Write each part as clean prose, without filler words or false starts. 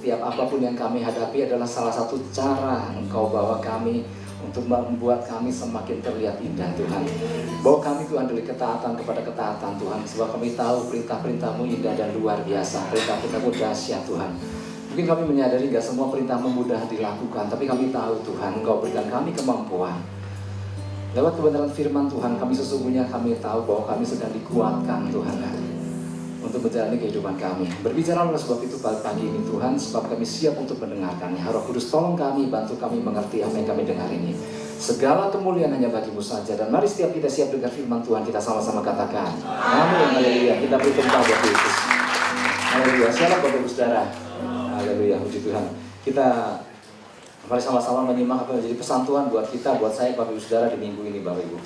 setiap apapun yang kami hadapi adalah salah satu cara Engkau bawa kami untuk membuat kami semakin terlihat indah Tuhan. Bawa kami Tuhan dari ketaatan kepada ketaatan Tuhan. Sebab kami tahu perintah-perintah-Mu indah dan luar biasa. Perintah-perintah-Mu dahsyat Tuhan. Mungkin kami menyadari gak semua perintah-Mu mudah dilakukan, tapi kami tahu Tuhan Engkau berikan kami kemampuan. Lewat kebenaran firman Tuhan, kami sesungguhnya kami tahu bahwa kami sedang dikuatkan Tuhan untuk menjalani kehidupan kami. Berbicara oleh sebab itu pagi ini Tuhan, sebab kami siap untuk mendengarkannya. Roh Kudus tolong kami, bantu kami mengerti apa yang kami dengar ini. Segala kemuliaan hanya bagi-Mu saja. Dan mari setiap kita siap dengar firman Tuhan, kita sama-sama katakan amin, haleluya. Kita beri tepuk buat Yesus. Haleluya. Shalom Bapak Ibu Saudara. Haleluya, puji Tuhan. Kita mari sama-sama menyimak apa yang menjadi pesan Tuhan buat kita, buat saya Bapak Ibu Saudara di minggu ini Bapak Ibu.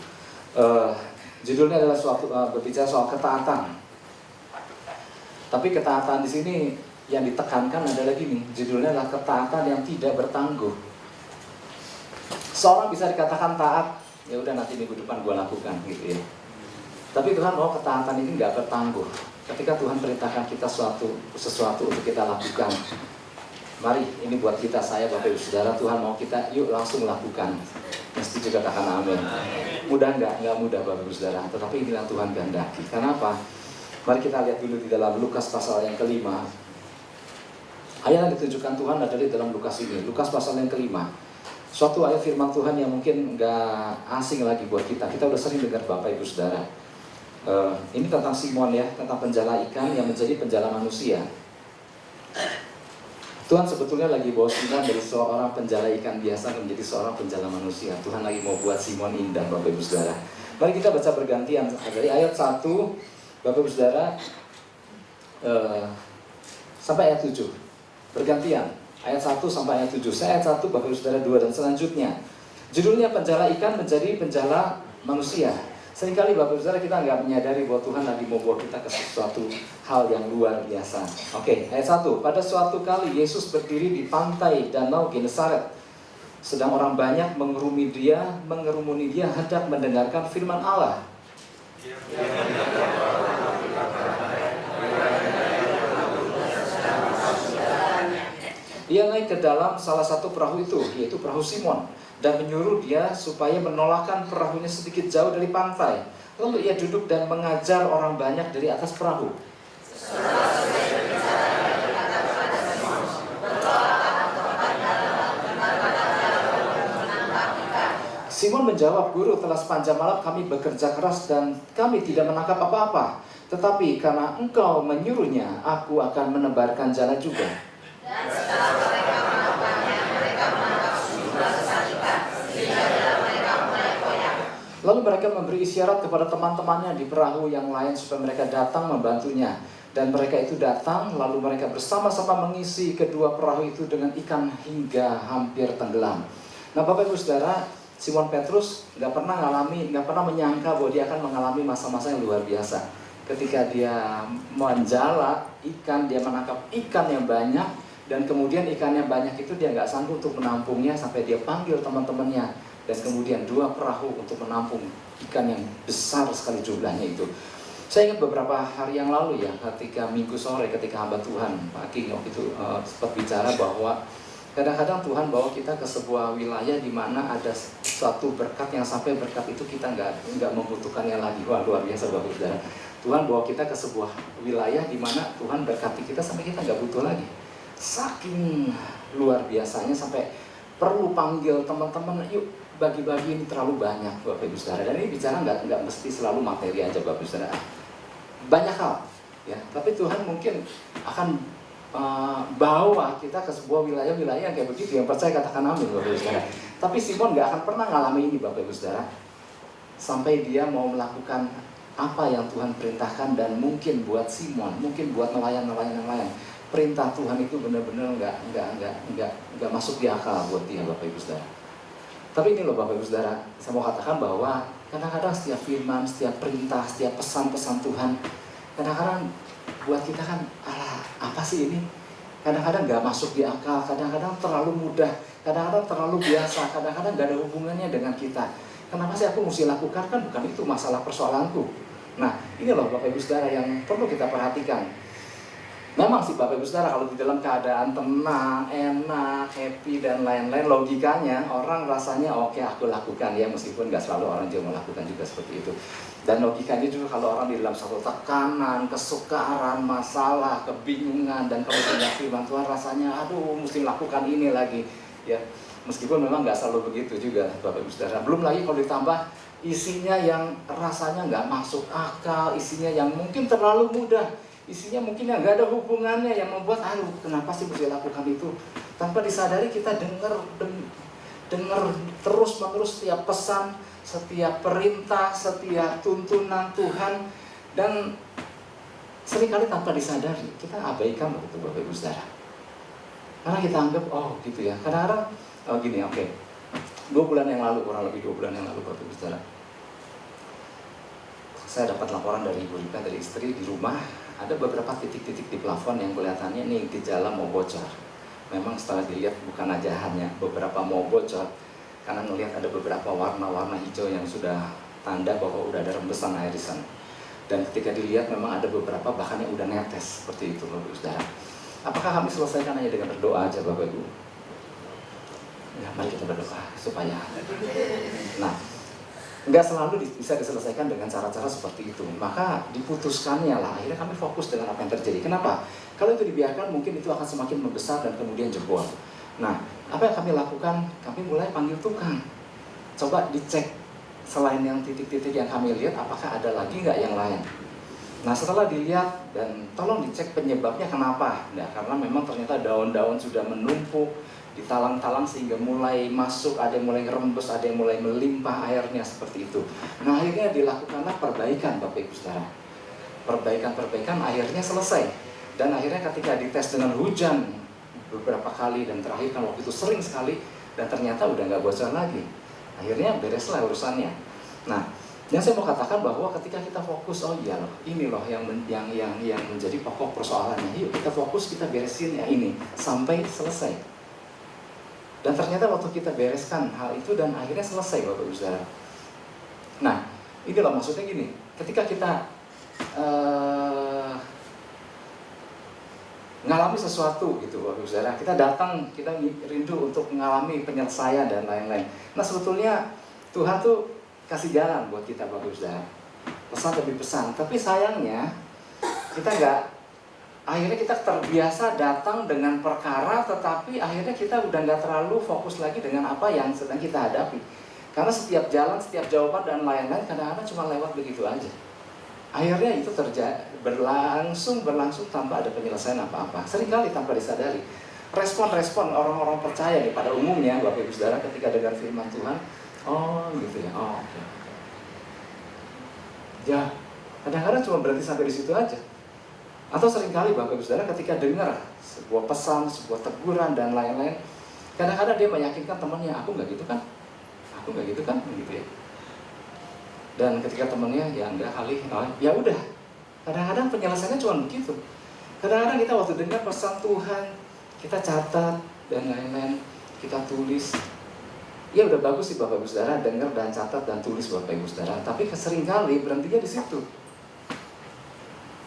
Judulnya adalah berbicara soal ketaatan. Tapi ketaatan di sini yang ditekankan adalah gini, judulnya adalah ketaatan yang tidak bertangguh. Seorang bisa dikatakan taat, ya udah nanti minggu depan gue lakukan gitu ya. Tapi Tuhan mau ketaatan ini nggak bertangguh. Ketika Tuhan perintahkan kita sesuatu untuk kita lakukan, mari ini buat kita, saya Bapak Ibu Saudara, Tuhan mau kita yuk langsung lakukan. Mesti juga katakan amin. Mudah nggak mudah Bapak Ibu Saudara, tetapi inilah Tuhan kehendaki. Karena apa? Mari kita lihat dulu di dalam Lukas pasal yang kelima. Ayat yang ditujukan Tuhan adalah di dalam Lukas ini. Lukas pasal yang kelima. Suatu ayat firman Tuhan yang mungkin nggak asing lagi buat kita. Kita udah sering dengar Bapak Ibu Saudara. Ini tentang Simon ya, tentang penjala ikan yang menjadi penjala manusia. Tuhan sebetulnya lagi bawa Simon dari seorang penjala ikan biasa menjadi seorang penjala manusia. Tuhan lagi mau buat Simon indah Bapak Ibu Saudara. Mari kita baca bergantian dari ayat 1 Bapak Ibu Saudara sampai ayat 7. Bergantian, ayat 1 sampai ayat 7. Saya ayat 1, Bapak Ibu Saudara 2 dan selanjutnya. Judulnya penjala ikan menjadi penjala manusia. Seringkali Bapak Ibu Saudara kita nggak menyadari bahwa Tuhan lagi mau bawa kita ke sesuatu hal yang luar biasa. Oke, ayat 1. Pada suatu kali Yesus berdiri di pantai Danau Genesaret. Sedang orang banyak mengerumuni dia hendak mendengarkan firman Allah. Dia naik ke dalam salah satu perahu itu, yaitu perahu Simon, dan menyuruh dia supaya menolakkan perahunya sedikit jauh dari pantai. Lalu ia duduk dan mengajar orang banyak dari atas perahu. Simon menjawab, Guru, telah sepanjang malam kami bekerja keras dan kami tidak menangkap apa-apa. Tetapi karena Engkau menyuruhnya, aku akan menebarkan jala juga. Dan setelah mereka menangkapnya, mereka menangkap sejumlah besar ikan, sehingga jala mereka mulai koyak. Lalu mereka memberi isyarat kepada teman-temannya di perahu yang lain supaya mereka datang membantunya. Dan mereka itu datang, lalu mereka bersama-sama mengisi kedua perahu itu dengan ikan hingga hampir tenggelam. Nah Bapak Ibu Saudara, Simon Petrus nggak pernah menyangka bahwa dia akan mengalami masa-masa yang luar biasa. Ketika dia menjala ikan, dia menangkap ikan yang banyak, dan kemudian ikan yang banyak itu dia nggak sanggup untuk menampungnya sampai dia panggil teman-temannya, dan kemudian 2 perahu untuk menampung ikan yang besar sekali jumlahnya itu. Saya ingat beberapa hari yang lalu ya, ketika minggu sore, ketika hamba Tuhan Pak King waktu itu sempat bicara bahwa kadang-kadang Tuhan bawa kita ke sebuah wilayah di mana ada suatu berkat yang sampai berkat itu kita nggak membutuhkannya lagi. Wah, luar biasa Bapak Saudara. Tuhan bawa kita ke sebuah wilayah di mana Tuhan berkati kita sampai kita nggak butuh lagi. Saking luar biasanya sampai perlu panggil teman-teman, yuk bagi-bagi, ini terlalu banyak Bapak Ibu Saudara. Dan ini bicara nggak mesti selalu materi aja Bapak Ibu Saudara. Banyak hal ya, tapi Tuhan mungkin akan bawa kita ke sebuah wilayah-wilayah yang kayak begitu. Yang percaya katakan amin Bapak Ibu Saudara. Tapi Simon gak akan pernah ngalami ini Bapak Ibu Saudara, sampai dia mau melakukan apa yang Tuhan perintahkan. Dan mungkin buat Simon, mungkin buat nelayan-nelayan yang lain, perintah Tuhan itu benar-benar nggak masuk di akal buat dia Bapak Ibu Saudara. Tapi ini loh Bapak Ibu Saudara, saya mau katakan bahwa kadang-kadang setiap firman, setiap perintah, setiap pesan-pesan Tuhan, kadang-kadang buat kita kan, apa sih ini? Kadang-kadang nggak masuk di akal, kadang-kadang terlalu mudah, kadang-kadang terlalu biasa, kadang-kadang nggak ada hubungannya dengan kita. Kenapa sih aku mesti lakukan? Kan bukan itu masalah persoalanku. Nah, ini loh Bapak Ibu Saudara yang perlu kita perhatikan. Memang sih Bapak Ibu Saudara, kalau di dalam keadaan tenang, enak, happy dan lain-lain, logikanya orang rasanya oke, aku lakukan ya, meskipun nggak selalu orang juga melakukan juga seperti itu. Dan logikanya juga kalau orang di dalam satu tekanan, kesukaran, masalah, kebingungan, dan kalau tidak firman Tuhan rasanya aduh mesti lakukan ini lagi ya. Meskipun memang nggak selalu begitu juga Bapak Ibu Saudara. Belum lagi kalau ditambah isinya yang rasanya nggak masuk akal, isinya yang mungkin terlalu mudah, isinya mungkin yang nggak ada hubungannya, yang membuat aduh kenapa sih mesti lakukan itu. Tanpa disadari kita dengar terus menerus setiap pesan, setiap perintah, setiap tuntunan Tuhan, dan seringkali tanpa disadari kita abaikan begitu Bapak Ibu Saudara. Karena kita anggap oh gitu ya. Kadang-kadang oh gini, oke. 2 bulan yang lalu, kurang lebih 2 bulan yang lalu Bapak Ibu Saudara, saya dapat laporan dari Ibu Rika, dari istri, di rumah ada beberapa titik-titik di plafon yang kelihatannya nih gejala mau bocor. Memang setelah dilihat bukan aja hanya beberapa mau bocor, karena melihat ada beberapa warna-warna hijau yang sudah tanda bahwa udah ada rembesan air di sana. Dan ketika dilihat memang ada beberapa bahkan yang udah netes seperti itu Bapak Ibu Saudara. Apakah kami selesaikan hanya dengan berdoa aja Bapak Ibu? Ya, mari kita berdoa supaya. Nah, nggak selalu bisa diselesaikan dengan cara-cara seperti itu. Maka diputuskannya lah, akhirnya kami fokus dengan apa yang terjadi. Kenapa? Kalau itu dibiarkan mungkin itu akan semakin membesar dan kemudian jebol. Nah, apa yang kami lakukan? Kami mulai panggil tukang. Coba dicek selain yang titik-titik yang kami lihat, apakah ada lagi nggak yang lain. Nah, setelah dilihat dan tolong dicek penyebabnya kenapa. Nah, karena memang ternyata daun-daun sudah menumpuk di talang-talang sehingga mulai masuk, ada yang mulai ngerembes, ada yang mulai melimpah airnya seperti itu. Nah, akhirnya dilakukanlah perbaikan Bapak Ibu Saudara. Perbaikan akhirnya selesai. Dan akhirnya ketika dites dengan hujan beberapa kali dan terakhir kan waktu itu sering sekali dan ternyata udah nggak bocor lagi. Akhirnya bereslah urusannya. Nah, yang saya mau katakan bahwa ketika kita fokus, oh iya loh, ini loh yang menjadi pokok persoalannya. Yuk kita fokus, kita beresin yang ini sampai selesai. Dan ternyata waktu kita bereskan hal itu dan akhirnya selesai Bapak Ibu Saudara. Nah, ini loh maksudnya gini, ketika kita mengalami sesuatu gitu Bapak Ibu Saudara, kita datang, kita rindu untuk mengalami penyelesaian dan lain-lain. Nah, sebetulnya Tuhan tuh kasih jalan buat kita Bapak Ibu Saudara. Pesan demi pesan, tapi sayangnya kita akhirnya kita terbiasa datang dengan perkara, tetapi akhirnya kita udah nggak terlalu fokus lagi dengan apa yang sedang kita hadapi. Karena setiap jalan, setiap jawaban dan lain-lain kadang-kadang cuma lewat begitu aja. Akhirnya itu berlangsung tanpa ada penyelesaian apa-apa. Seringkali tanpa disadari. Respon-respon orang-orang percaya nih pada umumnya Bapak Ibu Saudara ketika dengar firman Tuhan, oh gitu ya, oh oke. Ya, kadang-kadang cuma berhenti sampai di situ aja. Atau seringkali Bapak Ibu Saudara ketika dengar sebuah pesan, sebuah teguran dan lain-lain, kadang-kadang dia meyakinkan temannya, aku nggak gitu kan, begitu ya. Dan ketika temannya, ya enggak kali, oh, ya udah. Kadang-kadang penyelesaiannya cuma begitu. Kadang-kadang kita waktu dengar pesan Tuhan, kita catat dan lain-lain, kita tulis. Ya udah bagus sih Bapak Ibu Saudara, dengar dan catat dan tulis Bapak Ibu Saudara. Tapi seringkali berhentinya di situ.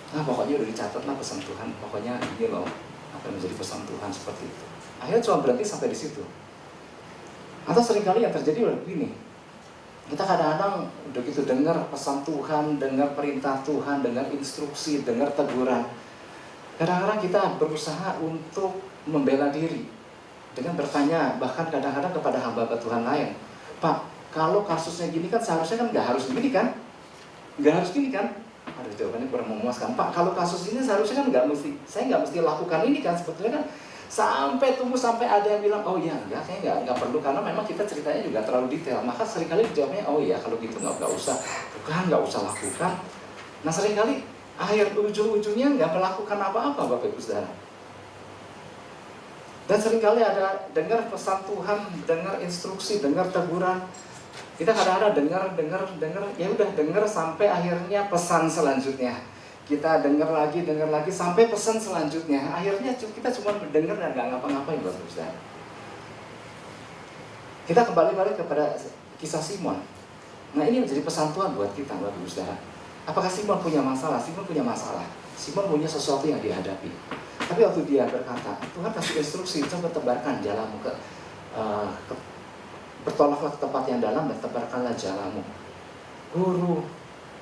Nah pokoknya udah dicatat lah pesan Tuhan, pokoknya ini loh apa yang menjadi pesan Tuhan seperti itu. Akhirnya cuma berhenti sampai di situ. Atau seringkali yang terjadi udah begini, kita kadang-kadang udah gitu dengar pesan Tuhan, dengar perintah Tuhan, dengar instruksi, dengar teguran. Kadang-kadang kita berusaha untuk membela diri dengan bertanya, bahkan kadang-kadang kepada hamba Tuhan lain, Pak, kalau kasusnya gini kan seharusnya kan nggak harus gini kan? Nggak harus gini kan? Aduh, jawabannya kurang memuaskan. Pak, kalau kasus ini seharusnya kan saya nggak mesti lakukan ini kan, sebetulnya kan sampai ada yang bilang, oh iya enggak, kayaknya nggak perlu karena memang kita ceritanya juga terlalu detail. Maka seringkali jawabnya, oh iya kalau gitu nggak usah, bukan nggak usah lakukan. Nah seringkali akhir ujung-ujungnya nggak melakukan apa-apa Bapak Ibu Saudara. Dan seringkali ada dengar pesan Tuhan, dengar instruksi, dengar teguran. Kita kadang-kadang dengar, ya udah dengar sampai akhirnya pesan selanjutnya. Kita dengar lagi sampai pesan selanjutnya. Akhirnya kita cuma mendengar dan nggak ngapa-ngapain Bapak Ibu Saudara. Kita kembali kepada kisah Simon. Nah ini menjadi pesan Tuhan buat kita Bapak Ibu Saudara. Apakah Simon punya masalah? Simon punya masalah. Simon punya sesuatu yang dihadapi. Tapi waktu dia berkata, Tuhan kasih instruksi, coba tebarkan jalamu bertolaklah ke tempat yang dalam dan tebarkanlah jalamu. Guru,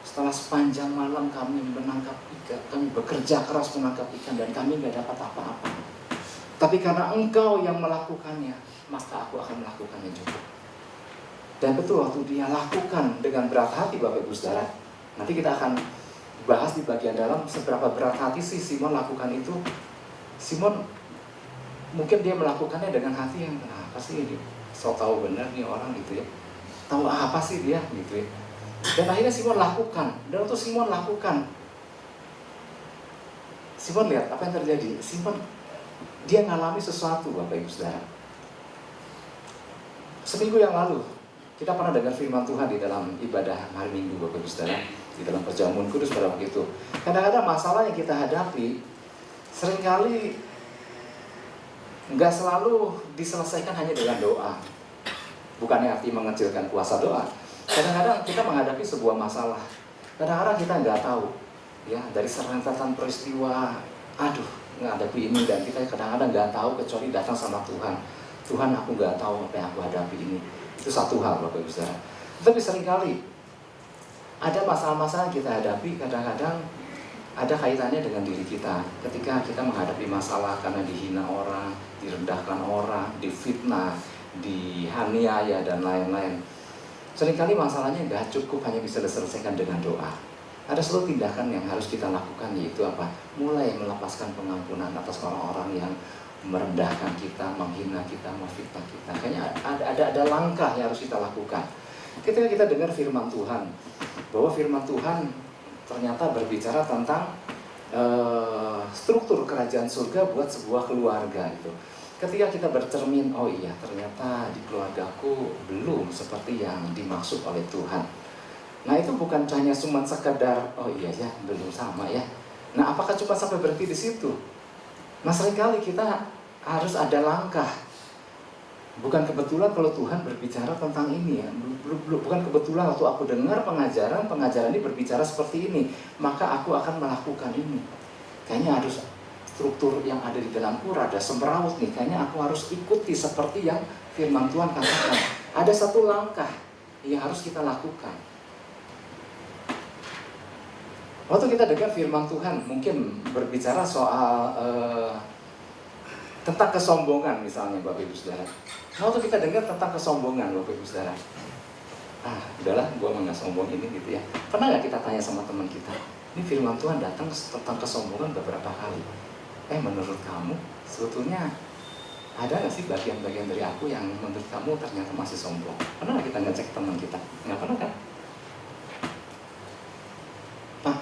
setelah sepanjang malam kami menangkap ikan, kami bekerja keras menangkap ikan dan kami nggak dapat apa-apa. Tapi karena Engkau yang melakukannya, maka aku akan melakukannya juga. Dan betul waktu dia lakukan dengan berat hati, Bapak Ibu Saudara. Nanti kita akan bahas di bagian dalam seberapa berat hati sih Simon lakukan itu. Simon mungkin dia melakukannya dengan hati yang kenapa sih ini? So tahu benar nih orang gitu ya. Tahu apa sih dia gitu ya. Dan akhirnya Simon lakukan. Dan waktu Simon lakukan, Simon lihat apa yang terjadi. Simon dia ngalami sesuatu, Bapak Ibu Saudara. Seminggu yang lalu kita pernah dengar firman Tuhan di dalam ibadah hari Minggu, Bapak Ibu Saudara, di dalam perjamuan kudus pada waktu itu. Kadang-kadang masalah yang kita hadapi seringkali nggak selalu diselesaikan hanya dengan doa. Bukannya arti mengecilkan kuasa doa. Kadang-kadang kita menghadapi sebuah masalah. Kadang-kadang kita nggak tahu, ya, dari serentetan peristiwa, menghadapi ini, dan kita kadang-kadang nggak tahu kecuali datang sama Tuhan. Tuhan, aku nggak tahu apa yang aku hadapi ini. Itu satu hal, Bapak Ibu Saudara. Tapi seringkali ada masalah-masalah yang kita hadapi, kadang-kadang ada kaitannya dengan diri kita. Ketika kita menghadapi masalah karena dihina orang, direndahkan orang, difitnah, dihaniaya, dan lain-lain. Seringkali masalahnya nggak cukup hanya bisa diselesaikan dengan doa. Ada suatu tindakan yang harus kita lakukan, yaitu apa? Mulai melepaskan pengampunan atas orang-orang yang merendahkan kita, menghina kita, memfitnah kita. Kayaknya ada langkah yang harus kita lakukan. Ketika kita dengar firman Tuhan, bahwa firman Tuhan ternyata berbicara tentang struktur kerajaan surga buat sebuah keluarga itu. Ketika kita bercermin, oh iya, ternyata di keluargaku belum seperti yang dimaksud oleh Tuhan. Nah, itu bukan hanya cuma sekadar, oh iya ya, belum sama ya. Nah, apakah cuma sampai berhenti di situ? Nah, seringkali kita harus ada langkah. Bukan kebetulan kalau Tuhan berbicara tentang ini ya. Bukan kebetulan waktu aku dengar pengajaran ini berbicara seperti ini, maka aku akan melakukan ini. Kayaknya harus struktur yang ada di dalamku rada semrawut nih. Kayaknya aku harus ikuti seperti yang firman Tuhan katakan. Ada satu langkah yang harus kita lakukan. Waktu kita dengar firman Tuhan mungkin berbicara soal tentang kesombongan misalnya, Bapak Ibu Saudara. Waktu kita dengar tentang kesombongan, Bapak Ibu Saudara, udahlah, gua mah nggak sombong ini gitu ya. Pernah nggak kita tanya sama teman kita, ini firman Tuhan datang tentang kesombongan beberapa kali. Menurut kamu sebetulnya ada nggak sih bagian-bagian dari aku yang menurut kamu ternyata masih sombong? Pernah nggak kita ngecek teman kita? Nggak pernah kan? Pak,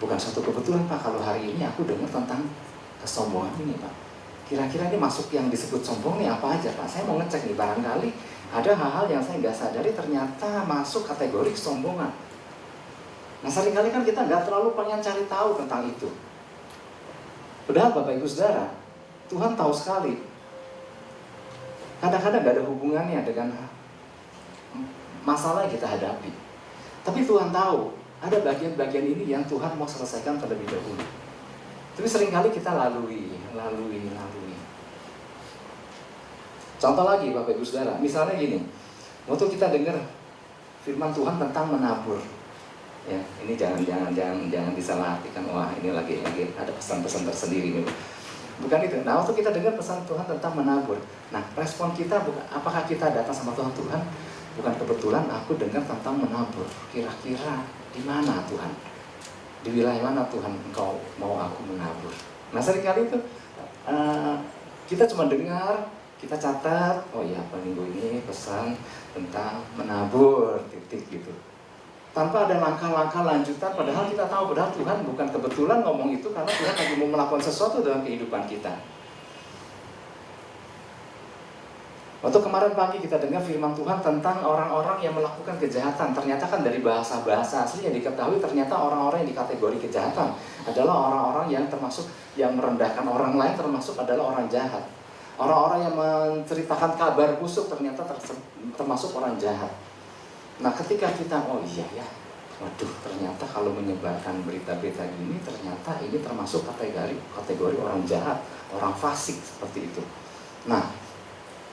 bukan suatu kebetulan Pak kalau hari ini aku dengar tentang kesombongan ini Pak. Kira-kira ini masuk yang disebut sombong nih apa aja Pak? Saya mau ngecek nih, barangkali ada hal-hal yang saya nggak sadari ternyata masuk kategori kesombongan. Nah, seringkali kan kita nggak terlalu pengen cari tahu tentang itu. Padahal Bapak Ibu Saudara, Tuhan tahu sekali. Kadang-kadang nggak ada hubungannya dengan masalah yang kita hadapi. Tapi Tuhan tahu, ada bagian-bagian ini yang Tuhan mau selesaikan terlebih dahulu. Tapi seringkali kita lalui. Contoh lagi Bapak Ibu Saudara, misalnya gini, waktu kita dengar firman Tuhan tentang menabur, ya ini jangan disalahartikan, wah ini lagi ada pesan-pesan tersendiri nih. Bukan itu. Nah, waktu kita dengar pesan Tuhan tentang menabur, nah respon kita bukan apakah kita datang sama Tuhan, bukan kebetulan aku dengar tentang menabur, kira-kira di mana Tuhan? Di wilayah mana Tuhan Engkau mau aku menabur? Nah, seringkali itu kita cuma dengar, kita catat, oh iya minggu ini pesan tentang menabur, titik gitu. Tanpa ada langkah-langkah lanjutan, padahal kita tahu, padahal Tuhan bukan kebetulan ngomong itu karena Tuhan lagi mau melakukan sesuatu dalam kehidupan kita. Waktu kemarin pagi kita dengar firman Tuhan tentang orang-orang yang melakukan kejahatan. Ternyata kan dari bahasa-bahasa asli yang diketahui, ternyata orang-orang yang dikategori kejahatan adalah orang-orang yang termasuk yang merendahkan orang lain, termasuk adalah orang jahat. Orang-orang yang menceritakan kabar busuk ternyata termasuk orang jahat. Nah, ketika kita, oh iya ya, Waduh, ternyata kalau menyebarkan berita-berita gini, ternyata ini termasuk kategori orang jahat, orang fasik seperti itu. Nah,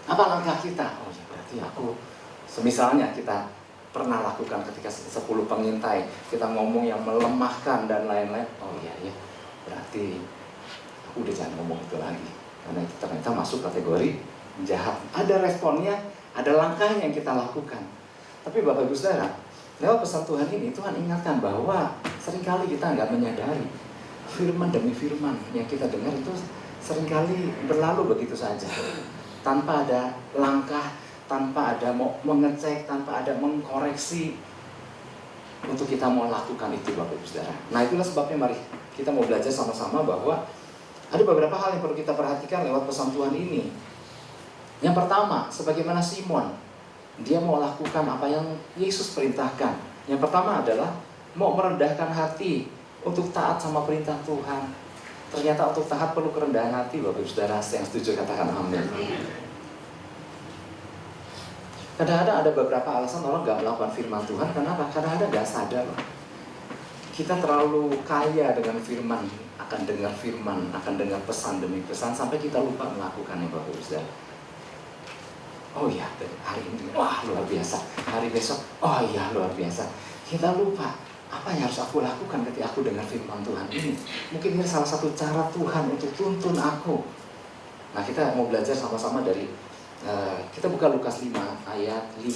apa langkah kita? Oh ya, berarti semisalnya kita pernah lakukan ketika 10 pengintai, kita ngomong yang melemahkan dan lain-lain. Oh iya, berarti aku udah jangan ngomong itu lagi, karena itu ternyata masuk kategori jahat. Ada responnya, ada langkahnya yang kita lakukan. Tapi Bapak Ibu Saudara, lewat pesan Tuhan ini, Tuhan ingatkan bahwa seringkali kita nggak menyadari firman demi firman yang kita dengar itu seringkali berlalu begitu saja, tanpa ada langkah, tanpa ada mau mengecek, tanpa ada mengkoreksi untuk kita mau lakukan itu, Bapak Ibu Saudara. Nah, itulah sebabnya mari kita mau belajar sama-sama bahwa ada beberapa hal yang perlu kita perhatikan lewat pesan Tuhan ini. Yang pertama, sebagaimana Simon, dia mau lakukan apa yang Yesus perintahkan. Yang pertama adalah mau merendahkan hati untuk taat sama perintah Tuhan. Ternyata untuk taat perlu kerendahan hati, Bapak Ibu Saudara. Yang setuju katakan amin. Kadang-kadang ada beberapa alasan orang gak melakukan firman Tuhan. Kenapa? Kadang-kadang gak sadar. Kita terlalu kaya dengan firman, akan dengar firman, akan dengar pesan demi pesan, sampai kita lupa melakukannya, Bapak Ibu Saudara. Oh iya, hari ini, wah luar biasa. Hari besok, oh iya luar biasa. Kita lupa, apa yang harus aku lakukan ketika aku dengar firman Tuhan ini. Mungkin ini salah satu cara Tuhan untuk tuntun aku. Nah, kita mau belajar sama-sama dari, kita buka Lukas 5 ayat 5.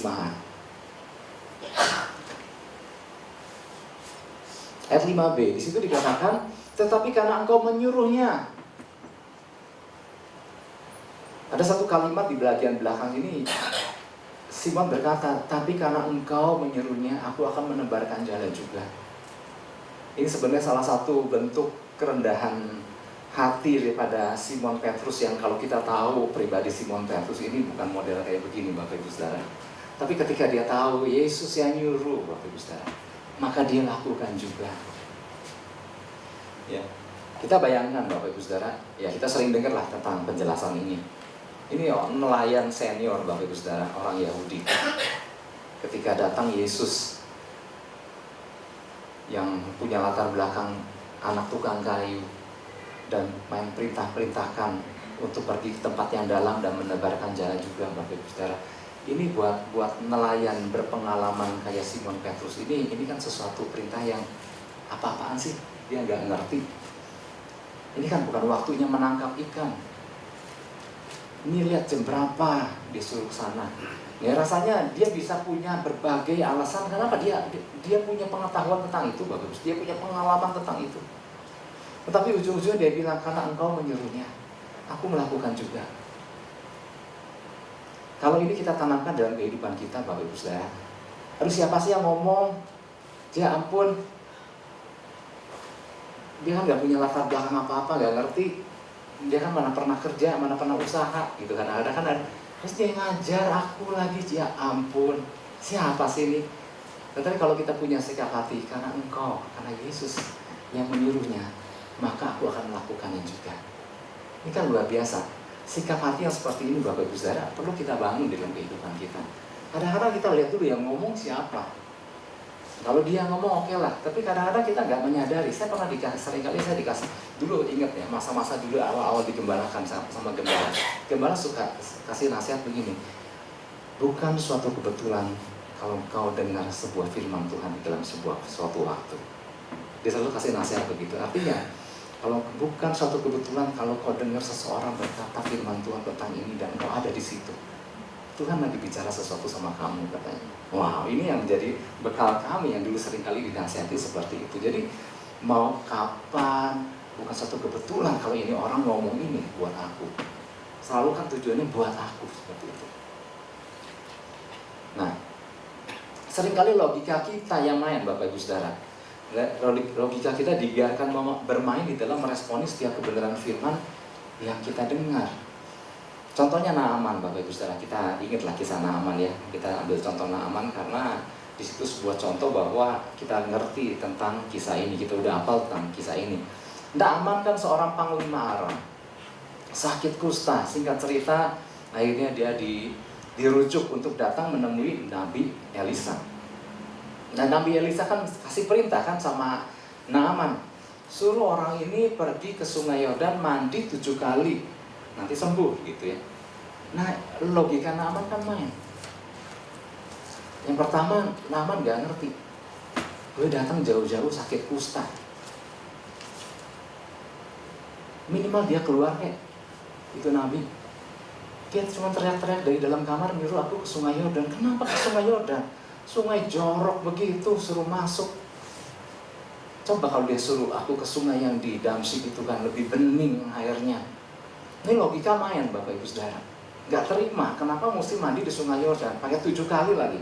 Ayat 5b, di situ dikatakan, tetapi karena engkau menyuruhnya. Ada satu kalimat di bagian belakang ini, Simon berkata, tapi karena engkau menyuruhnya, aku akan menebarkan jala juga. Ini sebenarnya salah satu bentuk kerendahan hati daripada Simon Petrus, yang kalau kita tahu pribadi Simon Petrus ini bukan model kayak begini, Bapak Ibu Saudara. Tapi ketika dia tahu Yesus yang nyuruh, Bapak Ibu Saudara, maka dia lakukan juga. Ya, kita bayangkan Bapak Ibu Saudara, ya kita sering dengar lah tentang penjelasan ini. Ini nelayan senior, Bapak Ibu Saudara, orang Yahudi. Ketika datang Yesus yang punya latar belakang anak tukang kayu dan main perintahkan untuk pergi ke tempat yang dalam dan menebarkan jalan juga, Bapak Ibu Saudara. Ini buat nelayan berpengalaman kayak Simon Petrus ini kan sesuatu perintah yang apa-apaan sih? Dia nggak ngerti. Ini kan bukan waktunya menangkap ikan. Ini lihat jam berapa disuruh ke sana. Ya rasanya dia bisa punya berbagai alasan kenapa dia punya pengetahuan tentang itu, bagus. Dia punya pengalaman tentang itu. Tetapi ujung-ujungnya dia bilang, karena engkau menyuruhnya, aku melakukan juga. Kalau ini kita tanamkan dalam kehidupan kita, Bapak Ibu Saudara. Aduh, siapa sih yang ngomong? Ya ampun, dia kan gak punya latar belakang apa-apa, gak ngerti. Dia kan mana pernah kerja, mana pernah usaha gitu kan. Ada terus dia ngajar aku lagi, ya ampun, siapa sih ini? Tetapi kalau kita punya sikap hati, karena engkau, karena Yesus yang menyuruhnya, maka aku akan melakukannya juga. Ini kan luar biasa. Sikap hati yang seperti ini, Bapak Ibu Saudara, perlu kita bangun dalam kehidupan kita. Kadang-kadang kita lihat dulu yang ngomong siapa. Kalau dia ngomong oke lah, tapi kadang-kadang kita nggak menyadari. Saya pernah seringkali saya dikasih, dulu ingat ya, masa-masa dulu awal-awal digembalakan sama gembala. Gembala suka kasih nasihat begini, bukan suatu kebetulan kalau kau dengar sebuah firman Tuhan di dalam suatu waktu. Dia selalu kasih nasihat begitu. Artinya, kalau bukan suatu kebetulan kalau kau dengar seseorang berkata firman Tuhan tentang ini dan kau ada di situ, Tuhan lagi bicara sesuatu sama kamu, katanya. Wow, ini yang menjadi bekal kami yang dulu seringkali dinasihati seperti itu. Jadi mau kapan, bukan satu kebetulan kalau ini orang ngomong ini buat aku. Selalu kan tujuannya buat aku, seperti itu. Nah, seringkali logika kita yang main, Bapak Ibu Saudara. Logika kita dibiarkan bermain di dalam meresponi setiap kebenaran firman yang kita dengar. Contohnya Naaman, Bapak Ibu Saudara, kita ingatlah kisah Naaman ya. Kita ambil contoh Naaman karena di situ sebuah contoh bahwa kita ngerti tentang kisah ini, kita udah hafal tentang kisah ini. Naaman kan seorang panglima Aram, sakit kusta. Singkat cerita, akhirnya dia dirujuk untuk datang menemui Nabi Elisa. Nah, Nabi Elisa kan kasih perintah kan sama Naaman, suruh orang ini pergi ke Sungai Yordan mandi 7 kali, nanti sembuh gitu ya. Nah, logika Naaman kan main. Yang pertama, Naaman gak ngerti, gue datang jauh-jauh sakit kusta, minimal dia keluar itu Nabi. Dia cuma teriak-teriak dari dalam kamar nyuruh aku ke Sungai Yordan. Kenapa ke Sungai Yordan? Sungai jorok begitu, suruh masuk. Coba kalau dia suruh aku ke sungai yang di Damsyik itu kan lebih bening airnya. Ini logika main Bapak Ibu Saudara. Gak terima, kenapa mesti mandi di Sungai Yordan? Pakai 7 kali lagi.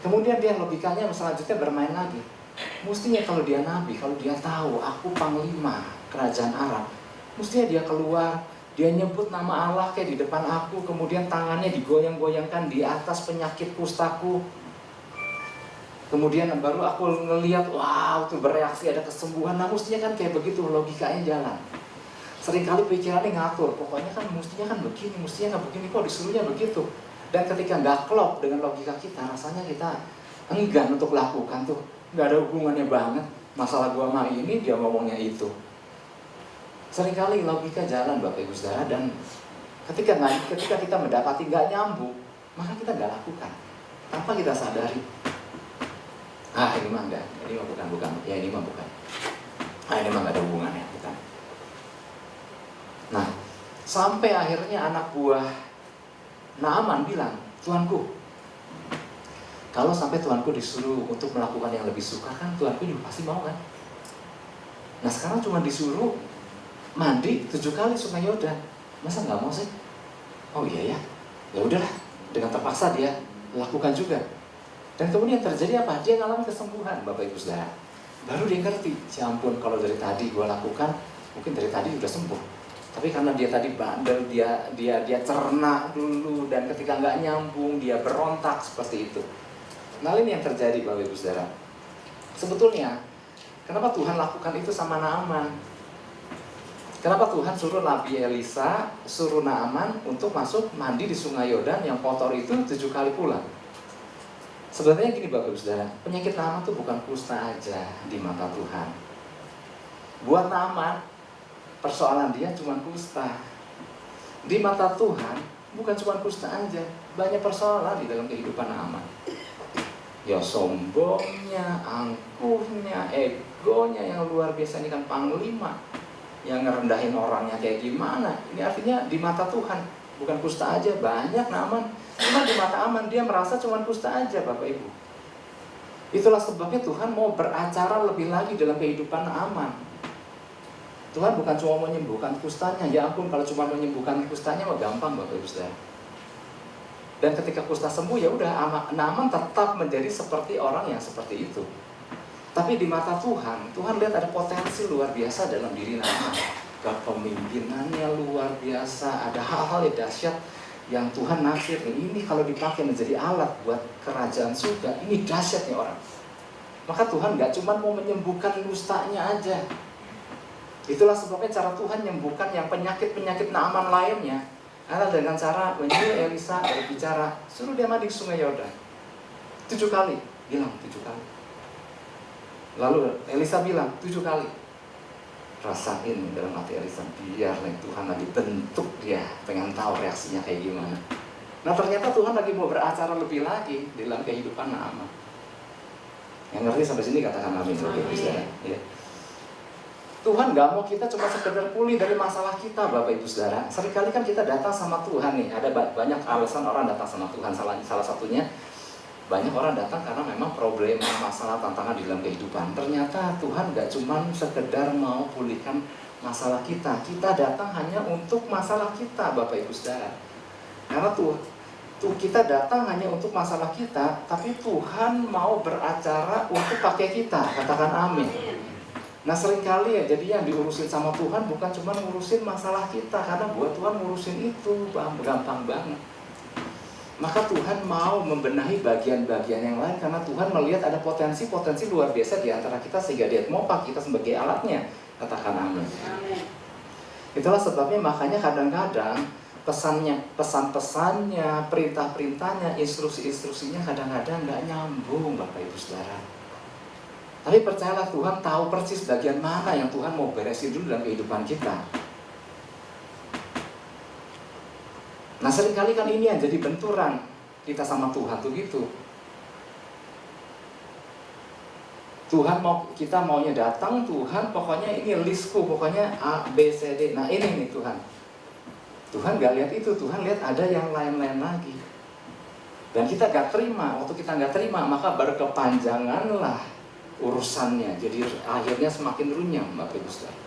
Kemudian dia logikanya selanjutnya bermain lagi. Mestinya kalau dia nabi, kalau dia tahu aku panglima kerajaan Arab, mestinya dia keluar, dia nyebut nama Allah kayak di depan aku, kemudian tangannya digoyang-goyangkan di atas penyakit kustaku. Kemudian baru aku ngelihat, wow, tuh bereaksi ada kesembuhan. Nah, mestinya kan kayak begitu logikanya jalan. Seringkali pikirannya ngatur, pokoknya kan mestinya kan begini, mestinya nggak begini, kok disuruhnya begitu. Dan ketika nggak klop dengan logika kita, rasanya kita enggan untuk lakukan tuh. Nggak ada hubungannya banget, masalah gua sama ini, dia ngomongnya itu. Seringkali logika jalan Bapak Ibu Saudara, dan ketika kita mendapati nggak nyambung, maka kita nggak lakukan tanpa kita sadari. Ini mah enggak, ini mah bukan, ya ini mah bukan. Ini mah nggak ada hubungannya, bukan. Nah, sampai akhirnya anak buah Naaman bilang, Tuanku, kalau sampai Tuanku disuruh untuk melakukan yang lebih suka kan, Tuanku juga pasti mau kan. Nah, sekarang cuma disuruh mandi 7 kali Sungai Yordan, masa nggak mau sih? Oh iya ya, ya udahlah, dengan terpaksa dia lakukan juga. Dan kemudian terjadi apa? Dia ngalamin kesembuhan Bapak Ibu Saudara. Baru dia ngerti, ya ampun, kalau dari tadi gue lakukan, mungkin dari tadi udah sembuh. Tapi karena dia tadi bandel, dia cerna dulu, dan ketika nggak nyambung dia berontak seperti itu. Nah, ini yang terjadi Bapak Ibu Saudara. Sebetulnya kenapa Tuhan lakukan itu sama Naaman? Kenapa Tuhan suruh Nabi Elisa, suruh Naaman untuk masuk mandi di Sungai Yordan yang kotor itu 7 kali pula? Sebenarnya gini Bapak Ibu Saudara, penyakit Naaman itu bukan kusta aja di mata Tuhan. Buat Naaman, persoalan dia cuma kusta. Di mata Tuhan bukan cuma kusta aja, banyak persoalan di dalam kehidupan Naaman. Ya sombongnya, angkuhnya, egonya yang luar biasa, ini kan panglima, yang ngerendahin orangnya kayak gimana. Ini artinya di mata Tuhan bukan kusta aja, banyak Naaman. Cuma di mata Naaman dia merasa cuma kusta aja Bapak Ibu. Itulah sebabnya Tuhan mau beracara lebih lagi dalam kehidupan Naaman. Tuhan bukan cuma menyembuhkan kustanya, ya ampun kalau cuma menyembuhkan kustanya mah gampang Bapak Ibu Saudara. Dan ketika kusta sembuh ya udah, Naaman tetap menjadi seperti orang yang seperti itu. Tapi di mata Tuhan, Tuhan lihat ada potensi luar biasa dalam diri Naaman. Kepemimpinannya luar biasa, ada hal-hal yang dahsyat yang Tuhan naksir. Ini kalau dipakai menjadi alat buat kerajaan surga, ini dahsyat nih orang. Maka Tuhan gak cuma mau menyembuhkan kustanya aja. Itulah sebabnya cara Tuhan menyembuhkan yang penyakit-penyakit Naaman lainnya adalah dengan cara menyuruh Elisa berbicara, suruh dia mandi ke Sungai Yordan 7 kali, bilang 7 kali. Lalu Elisa bilang 7 kali. Rasain dalam hati Elisa, biar Tuhan lagi bentuk dia, pengen tahu reaksinya kayak gimana. Nah ternyata Tuhan lagi mau beracara lebih lagi dalam kehidupan Naaman. Yang ngerti sampai sini katakan amin. Ya. Tuhan gak mau kita cuma sekedar pulih dari masalah kita Bapak Ibu Saudara. Seringkali kan kita datang sama Tuhan nih, ada banyak alasan orang datang sama Tuhan. Salah satunya, banyak orang datang karena memang problema, masalah, tantangan di dalam kehidupan. Ternyata Tuhan gak cuma sekedar mau pulihkan masalah kita. Kita datang hanya untuk masalah kita Bapak Ibu Saudara. Karena kita datang hanya untuk masalah kita, tapi Tuhan mau beracara untuk pakai kita. Katakan amin. Nah seringkali ya jadi yang diurusin sama Tuhan bukan cuma ngurusin masalah kita, karena buat Tuhan ngurusin itu gampang banget. Maka Tuhan mau membenahi bagian-bagian yang lain karena Tuhan melihat ada potensi-potensi luar biasa di antara kita sehingga dia mau pakai kita sebagai alatnya. Katakan amin. Itulah sebabnya makanya kadang-kadang pesan-pesannya, perintah-perintahnya, instruksi-instruksinya kadang-kadang nggak nyambung, Bapak Ibu Saudara. Tapi percayalah, Tuhan tahu persis bagian mana yang Tuhan mau beresin dulu dalam kehidupan kita. Nah, seringkali kan ini yang jadi benturan kita sama Tuhan tuh gitu. Tuhan kita maunya datang, Tuhan pokoknya ini listku, pokoknya A, B, C, D. Nah ini nih Tuhan. Tuhan gak lihat itu, Tuhan lihat ada yang lain-lain lagi. Dan kita gak terima, waktu kita gak terima maka berkepanjanganlah urusannya. Jadi akhirnya semakin runyam, Bapak Ibu Saudara.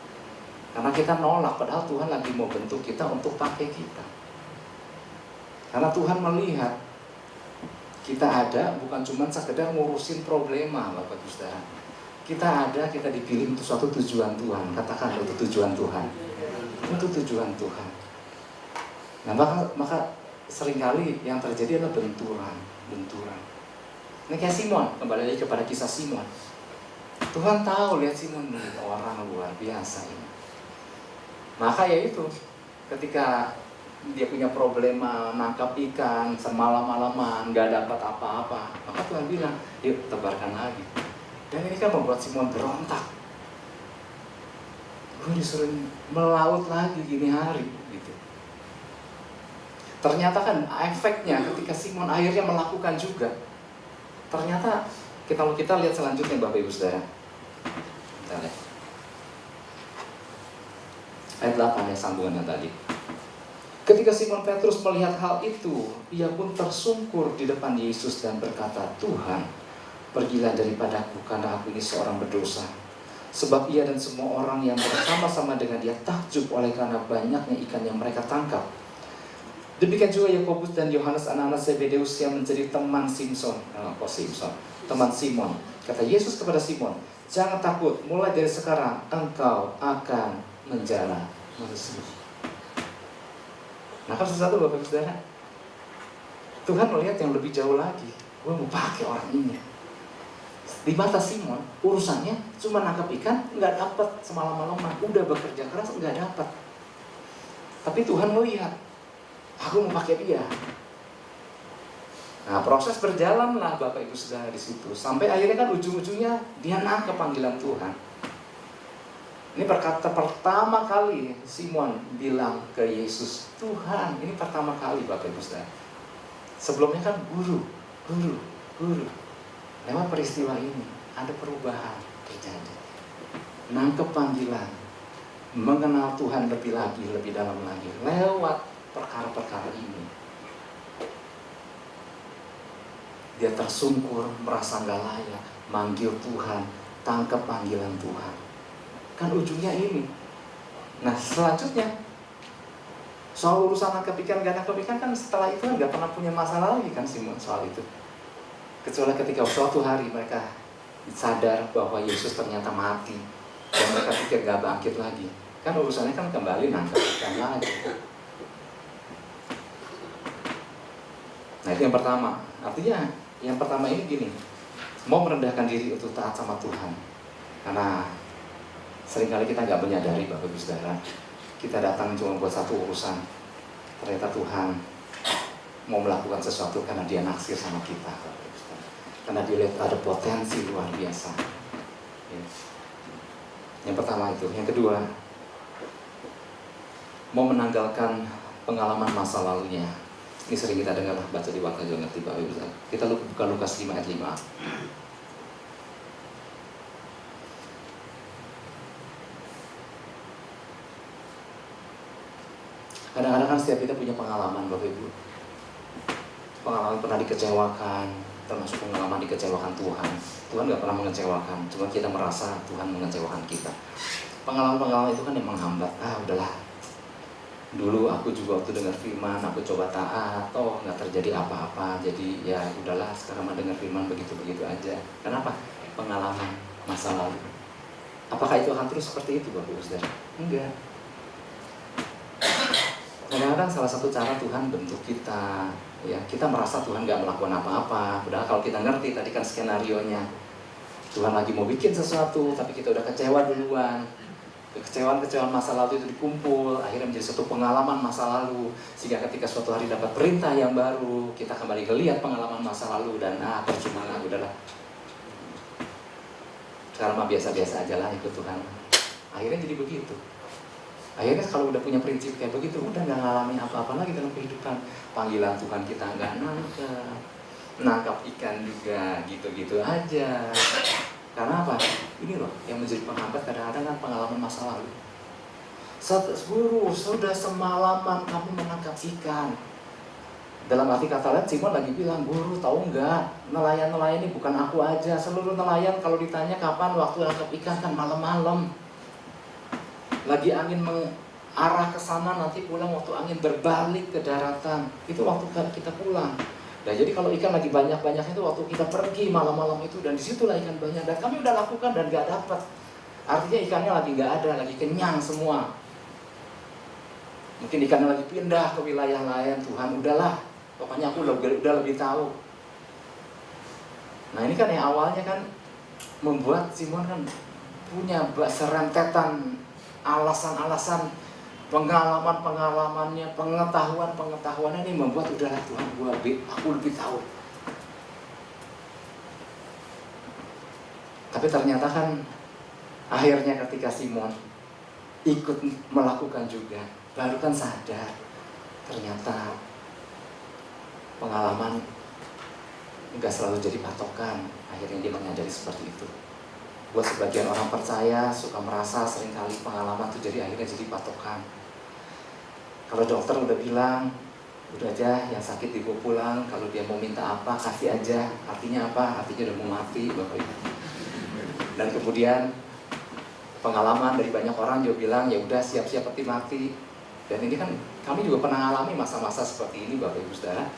Karena kita nolak, padahal Tuhan lagi mau bentuk kita untuk pakai kita. Karena Tuhan melihat kita ada bukan cuma sekedar ngurusin problema, Bapak Ibu Saudara. Kita ada, kita dipilih untuk suatu tujuan Tuhan. Katakan untuk tujuan Tuhan. Untuk tujuan Tuhan. Nah maka seringkali yang terjadi adalah benturan. Ini kayak Simon, kembali lagi kepada kisah Simon. Tuhan tahu, lihat Simon ini orang luar biasa ini. Maka ya itu, ketika dia punya problema nangkap ikan semalam-malaman gak dapat apa-apa, maka Tuhan bilang, yuk tebarkan lagi. Dan ini kan membuat Simon berontak. Gue disuruh melaut lagi gini hari gitu. Ternyata kan efeknya ketika Simon akhirnya melakukan juga, ternyata kalau kita lihat selanjutnya, Bapak Ibu Saudara, kita lihat ayat 8 ya, sambungannya tadi. Ketika Simon Petrus melihat hal itu, ia pun tersungkur di depan Yesus dan berkata, Tuhan, pergilah daripadaku karena aku ini seorang berdosa. Sebab ia dan semua orang yang bersama-sama dengan dia takjub oleh karena banyaknya ikan yang mereka tangkap. Demikian juga Yakobus dan Yohanes anak-anak Zebedeus yang menjadi teman teman Simon. Kata Yesus kepada Simon, jangan takut, mulai dari sekarang engkau akan menjala manusia. Nah kan sesuatu, Bapak Ibu Saudara, Tuhan melihat yang lebih jauh lagi. Gue mau pakai orang ini. Di mata Simon, urusannya cuma nangkap ikan, nggak dapat semalam-malaman. Udah bekerja keras, nggak dapat. Tapi Tuhan melihat, aku mau pakai dia. Nah proses berjalanlah, Bapak Ibu Saudara, di situ. Sampai akhirnya kan ujung-ujungnya dia nangkep panggilan Tuhan. Ini perkata pertama kali Simon bilang ke Yesus, Tuhan, ini pertama kali, Bapak Ibu Saudara. Sebelumnya kan guru. Lewat peristiwa ini ada perubahan terjadi. Nangkep panggilan, mengenal Tuhan lebih lagi, lebih dalam lagi, lewat perkara-perkara ini. Dia tersungkur, merasa gak layak, manggil Tuhan, tangkap panggilan Tuhan. Kan ujungnya ini. Nah selanjutnya, soal urusan nangkep ikan gak nangkep ikan kan setelah itu kan gak pernah punya masalah lagi kan Simon soal itu. Kecuali ketika suatu hari mereka sadar bahwa Yesus ternyata mati dan mereka pikir gak bangkit lagi. Kan urusannya kan kembali nangkep ikan lagi. Nah itu yang pertama. Artinya yang pertama ini gini, mau merendahkan diri untuk taat sama Tuhan. Karena seringkali kita gak menyadari, Bapak Ibu Saudara, kita datang cuma buat satu urusan. Ternyata Tuhan mau melakukan sesuatu karena dia naksir sama kita, Bapak Ibu Saudara. Karena dia lihat ada potensi luar biasa. Yang pertama itu. Yang kedua, mau menanggalkan pengalaman masa lalunya. Ini sering kita dengar, baca di Warta juga ngerti, Bapak Ibu Saudara. Kita buka Lukas 5 ayat 5. Kadang-kadang kan setiap kita punya pengalaman, Bapak Ibu. Pengalaman pernah dikecewakan, termasuk pengalaman dikecewakan Tuhan. Tuhan gak pernah mengecewakan, cuma kita merasa Tuhan mengecewakan kita. Pengalaman-pengalaman itu kan yang menghambat. Udahlah, dulu aku juga waktu dengar firman, aku coba taat, toh gak terjadi apa-apa. Jadi ya udahlah, sekarang mah dengar firman begitu-begitu aja. Kenapa? Pengalaman masa lalu. Apakah itu akan terus seperti itu, Bapak Ibu Saudara? Enggak. Kadang-kadang salah satu cara Tuhan bentuk kita, ya kita merasa Tuhan gak melakukan apa-apa. Padahal kalau kita ngerti tadi kan skenarionya, Tuhan lagi mau bikin sesuatu, tapi kita udah kecewa duluan. Kekecewaan masa lalu itu dikumpul, akhirnya menjadi suatu pengalaman masa lalu. Sehingga ketika suatu hari dapat perintah yang baru, kita kembali lihat pengalaman masa lalu dan percuma lah, udahlah. Sekarang mah biasa-biasa aja lah ikut Tuhan. Akhirnya jadi begitu. Akhirnya kalau udah punya prinsip kayak begitu, udah gak ngalamin apa-apa lagi dalam kehidupan. Panggilan Tuhan kita gak nangkap ikan juga, gitu-gitu aja. Karena apa? Ini loh yang menjadi penghambat kadang-kadang kan pengalaman masa lalu. Guru, sudah semalaman kamu menangkap ikan. Dalam arti kata lain, Simon lagi bilang, guru tahu nggak, nelayan-nelayan ini bukan aku aja. Seluruh nelayan kalau ditanya kapan waktu nangkap ikan kan malam-malam. Lagi angin mengarah ke sana, nanti pulang waktu angin berbalik ke daratan. Itu waktu kita pulang. Nah jadi kalau ikan lagi banyak-banyaknya itu waktu kita pergi malam-malam itu, dan disitulah ikan banyak. Dan kami udah lakukan dan gak dapat. Artinya ikannya lagi gak ada, lagi kenyang semua. Mungkin ikannya lagi pindah ke wilayah lain. Tuhan udahlah, pokoknya aku udah lebih tahu. Nah ini kan yang awalnya kan membuat Simon kan punya serentetan alasan-alasan, pengalaman-pengalamannya, pengetahuan-pengetahuannya ini membuat udahlah Tuhan, aku lebih tahu. Tapi ternyata kan akhirnya ketika Simon ikut melakukan juga, baru kan sadar ternyata pengalaman enggak selalu jadi patokan. Akhirnya dia menyadari seperti itu. Buat sebagian orang percaya suka merasa seringkali pengalaman itu jadi akhirnya jadi patokan. Kalau dokter udah bilang, udah aja yang sakit dibawa pulang, kalau dia mau minta apa kasih aja. Artinya apa? Artinya udah mau mati, Bapak Ibu. Dan kemudian pengalaman dari banyak orang juga bilang, ya udah siap-siap peti mati. Dan ini kan kami juga pernah alami masa-masa seperti ini, Bapak Ibu Saudara.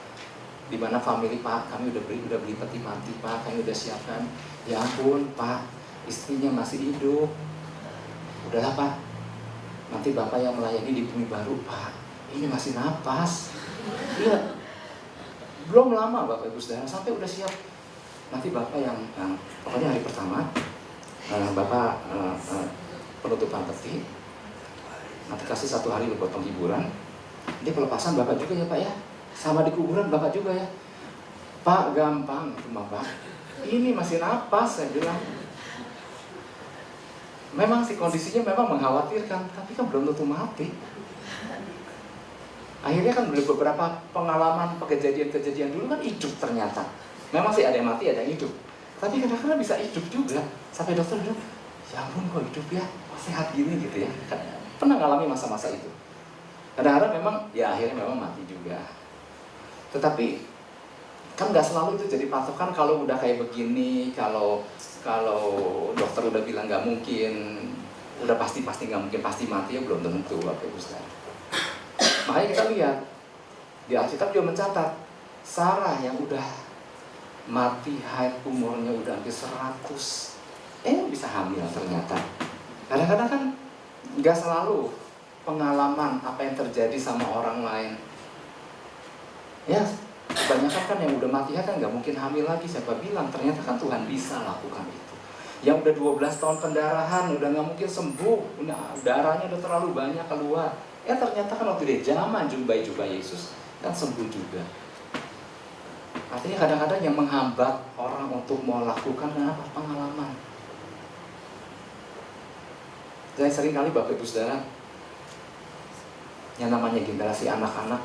Di mana family Pak, kami udah beli peti mati Pak, kami udah siapkan. Ya ampun Pak, istrinya masih hidup. Udahlah Pak, nanti Bapak yang melayani di bumi baru Pak. Ini masih napas. Iya, belum lama Bapak Ibu Saudara sampai udah siap. Nanti Bapak yang pokoknya hari pertama Bapak penutupan peti. Nanti kasih 1 hari buat penghiburan. Ini pelepasan Bapak juga ya Pak ya. Sama di kuburan Bapak juga ya. Pak gampang itu Bapak. Ini masih napas saya bilang. Memang sih kondisinya memang mengkhawatirkan, tapi kan belum tentu mati. Akhirnya kan beberapa pengalaman, kejadian-kejadian dulu kan hidup ternyata. Memang sih ada yang mati, ada yang hidup. Tapi kadang-kadang bisa hidup juga. Sampai dokter bilang, ya ampun kok hidup ya, sehat gini gitu ya. Pernah ngalami masa-masa itu. Kadang-kadang memang, ya akhirnya memang mati juga. Tetapi kan nggak selalu itu jadi patokan. Kalau udah kayak begini, kalau dokter udah bilang nggak mungkin, udah pasti nggak mungkin, pasti mati ya belum tentu Bapak Ibu Saudara. Makanya kita lihat di Alkitab juga mencatat Sarah yang udah mati haid umurnya udah hampir 100, bisa hamil ternyata. Kadang-kadang kan nggak selalu pengalaman apa yang terjadi sama orang lain. Ya, kebanyakan kan yang udah mati kan nggak mungkin hamil lagi. Siapa bilang? Ternyata kan Tuhan bisa lakukan itu. Yang udah 12 tahun pendarahan udah nggak mungkin sembuh, darahnya udah terlalu banyak keluar. Ternyata kan waktu dia zaman jumpai Yesus kan sembuh juga. Artinya kadang-kadang yang menghambat orang untuk melakukan apa? Pengalaman. Dan seringkali Bapak Ibu Saudara, yang namanya generasi anak-anak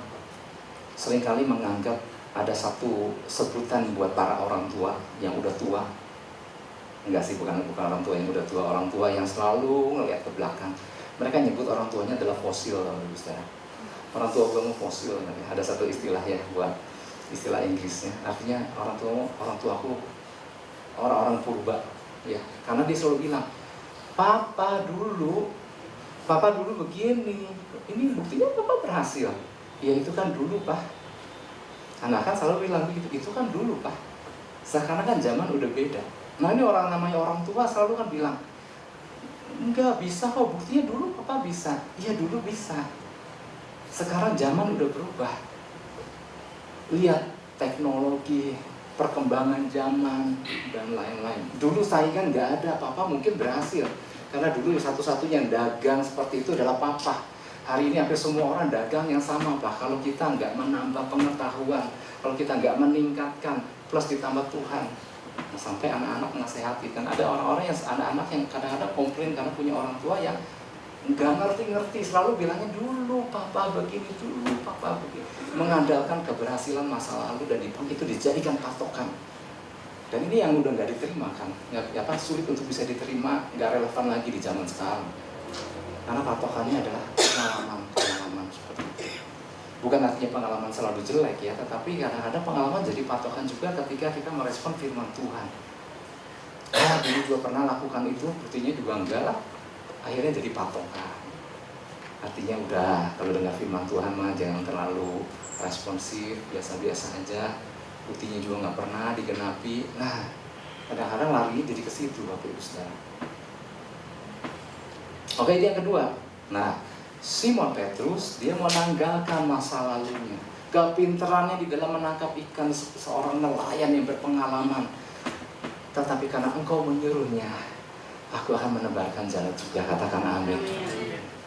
seringkali menganggap ada satu sebutan buat para orang tua yang udah tua. Enggak sih, bukan orang tua yang udah tua, orang tua yang selalu ngeliat ke belakang. Mereka nyebut orang tuanya adalah fosil, Bapak-Ibu Saudara. Orang tua kamu fosil, ada satu istilah ya buat istilah Inggrisnya. Artinya orang tuaku orang-orang purba, ya. Karena dia selalu bilang, Papa dulu begini. Ini buktinya Papa berhasil. Ya itu kan dulu Pak. Anak kan selalu bilang begitu, itu kan dulu Pak. Sekarang kan zaman udah beda. Nah ini namanya orang tua selalu kan bilang, enggak bisa kok, buktinya dulu Papa bisa. Iya dulu bisa. Sekarang zaman udah berubah. Lihat teknologi, perkembangan zaman, dan lain-lain. Dulu saingan nggak ada, Papa mungkin berhasil. Karena dulu satu-satunya yang dagang seperti itu adalah papa. Hari ini hampir semua orang dagang yang sama, Pak. Kalau kita nggak menambah pengetahuan, kalau kita nggak meningkatkan, plus ditambah Tuhan. Nah, sampai anak-anak menasehati. Kan ada orang-orang anak-anak yang kadang-kadang komplain karena punya orang tua yang nggak ngerti-ngerti, selalu bilangnya dulu papa begini, dulu papa begini, mengandalkan keberhasilan masa lalu dan itu dijadikan patokan. Dan ini yang udah nggak diterima kan, sulit untuk bisa diterima, nggak relevan lagi di zaman sekarang. Karena patokannya adalah pengalaman seperti itu. Bukan artinya pengalaman selalu jelek ya, tetapi kadang-kadang pengalaman jadi patokan juga ketika kita merespon firman Tuhan. Dulu juga pernah lakukan itu, buktinya juga enggak lah. Akhirnya jadi patokan. Artinya udah, kalau dengar firman Tuhan mah jangan terlalu responsif, biasa-biasa aja. Buktinya juga nggak pernah digenapi. Nah, kadang-kadang lari jadi ke situ, Bapak Ibu Saudara. Oke, ini yang kedua. Nah, Simon Petrus dia menanggalkan masa lalunya, kepintarannya di dalam menangkap ikan, seorang nelayan yang berpengalaman. Tetapi karena Engkau menyuruhnya, aku akan menebarkan jalan juga, katakan amin.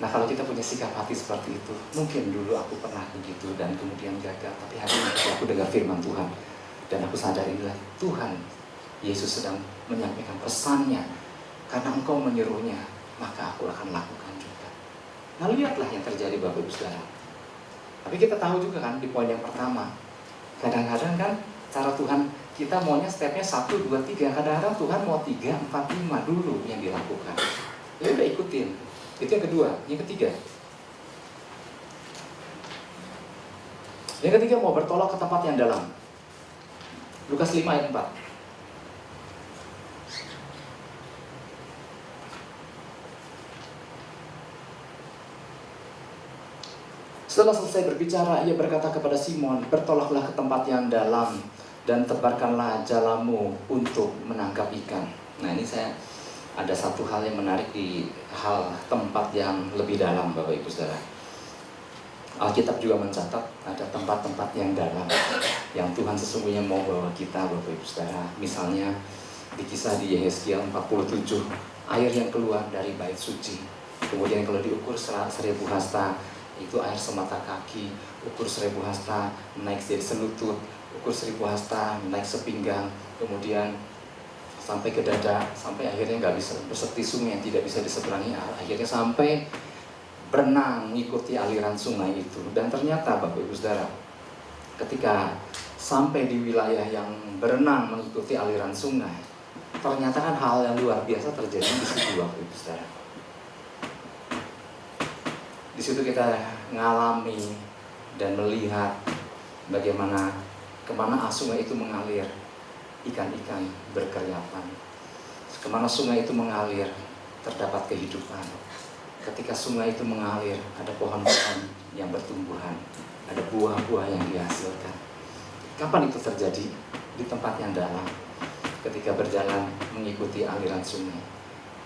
Nah, kalau kita punya sikap hati seperti itu, mungkin dulu aku pernah begitu dan kemudian gagal, tapi hari ini aku dengar firman Tuhan dan aku sadar inilah Tuhan Yesus sedang menyampaikan pesannya. Karena Engkau menyuruhnya, maka aku akan lakukan juga. Nah, lihatlah yang terjadi Bapak Ibu Saudara. Tapi kita tahu juga kan di poin yang pertama, kadang-kadang kan cara Tuhan, kita maunya stepnya 1, 2, 3. Kadang-kadang Tuhan mau 3, 4, 5 dulu yang dilakukan. Ya udah ikutin. Itu yang kedua. Yang ketiga, mau bertolak ke tempat yang dalam. Lukas 5 ayat 4. Setelah selesai berbicara, ia berkata kepada Simon, bertolaklah ke tempat yang dalam dan tebarkanlah jalamu untuk menangkap ikan. Nah, ini saya ada satu hal yang menarik di hal tempat yang lebih dalam, Bapak Ibu Saudara. Alkitab juga mencatat ada tempat-tempat yang dalam yang Tuhan sesungguhnya mau bawa kita, Bapak Ibu Saudara. Misalnya di kisah di Yehezkiel 47, air yang keluar dari bait suci. Kemudian kalau diukur 1000 hasta, itu air semata kaki. Ukur 1000 hasta naik jadi selutut, ukur 1000 hasta naik sepinggang, kemudian sampai ke dada, sampai akhirnya nggak bisa berseti sungai yang tidak bisa diseberangi, akhirnya sampai berenang mengikuti aliran sungai itu. Dan ternyata Bapak Ibu Saudara, ketika sampai di wilayah yang berenang mengikuti aliran sungai, ternyata kan hal yang luar biasa terjadi di situ, Bapak Ibu Saudara. Di situ kita ngalami dan melihat bagaimana kemana sungai itu mengalir, ikan-ikan berkeriapan. Kemana sungai itu mengalir, terdapat kehidupan. Ketika sungai itu mengalir, ada pohon-pohon yang bertumbuhan, ada buah-buah yang dihasilkan. Kapan itu terjadi? Di tempat yang dalam. Ketika berjalan mengikuti aliran sungai.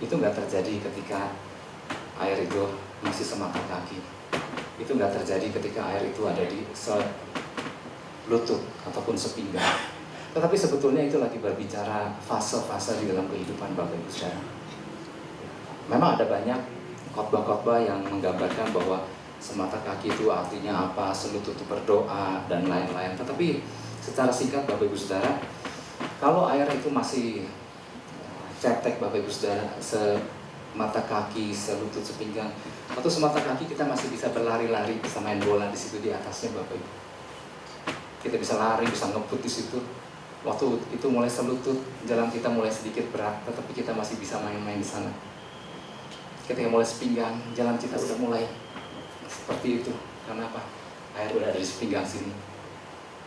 Itu nggak terjadi ketika air itu masih semata kaki. Itu nggak terjadi ketika air itu ada di selutut ataupun sepinggang. Tetapi sebetulnya itu lagi berbicara fase-fase di dalam kehidupan Bapak Ibu Saudara. Memang ada banyak khotbah-khotbah yang menggambarkan bahwa semata kaki itu artinya apa, selutut itu berdoa dan lain-lain. Tetapi secara singkat Bapak Ibu Saudara, kalau air itu masih cetek Bapak Ibu Saudara, semata kaki, selutut, sepinggang, atau semata kaki kita masih bisa berlari-lari, bisa main bola di situ di atasnya Bapak Ibu. Kita bisa lari, bisa ngebut di situ. Waktu itu mulai selutut, jalan kita mulai sedikit berat, tetapi kita masih bisa main-main di sana. Ketika mulai sepinggang, jalan kita udah mulai seperti itu. Karena apa? Air udah ada di sepinggang sini.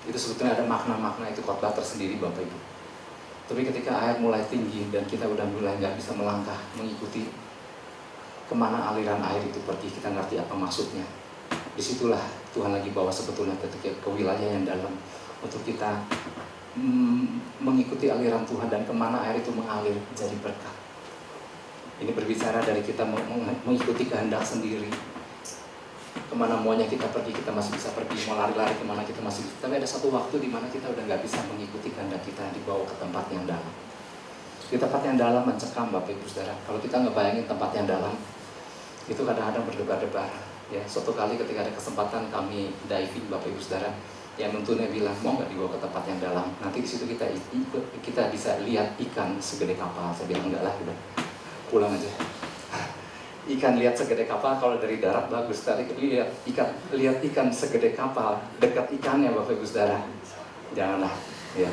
Itu sebetulnya ada makna-makna, itu khotbah tersendiri Bapak Ibu. Tapi ketika air mulai tinggi dan kita udah mulai nggak bisa melangkah, mengikuti kemana aliran air itu pergi, kita ngerti apa maksudnya. Disitulah Tuhan lagi bawa sebetulnya ketika ke wilayah yang dalam untuk kita mengikuti aliran Tuhan dan kemana air itu mengalir jadi berkat. Ini berbicara dari kita mengikuti kehendak sendiri. Kemana maunya kita pergi, kita masih bisa pergi. Mau lari-lari kemana kita masih bisa. Tapi ada satu waktu di mana kita udah nggak bisa mengikuti kehendak kita, dibawa ke tempat yang dalam. Di tempat yang dalam mencekam Bapak Ibu Saudara. Kalau kita ngebayangin tempat yang dalam, itu kadang-kadang berdebar-debar. Ya, suatu kali ketika ada kesempatan kami diving Bapak Ibu Saudara, yang nuntunnya bilang mau nggak dibawa ke tempat yang dalam. Nanti di situ kita bisa lihat ikan segede kapal. Saya bilang enggak lah, udah pulang aja. Ikan lihat segede kapal kalau dari darat bagus, tapi lihat ikan segede kapal, dekat ikannya Bapak Ibu Saudara, janganlah. Ya,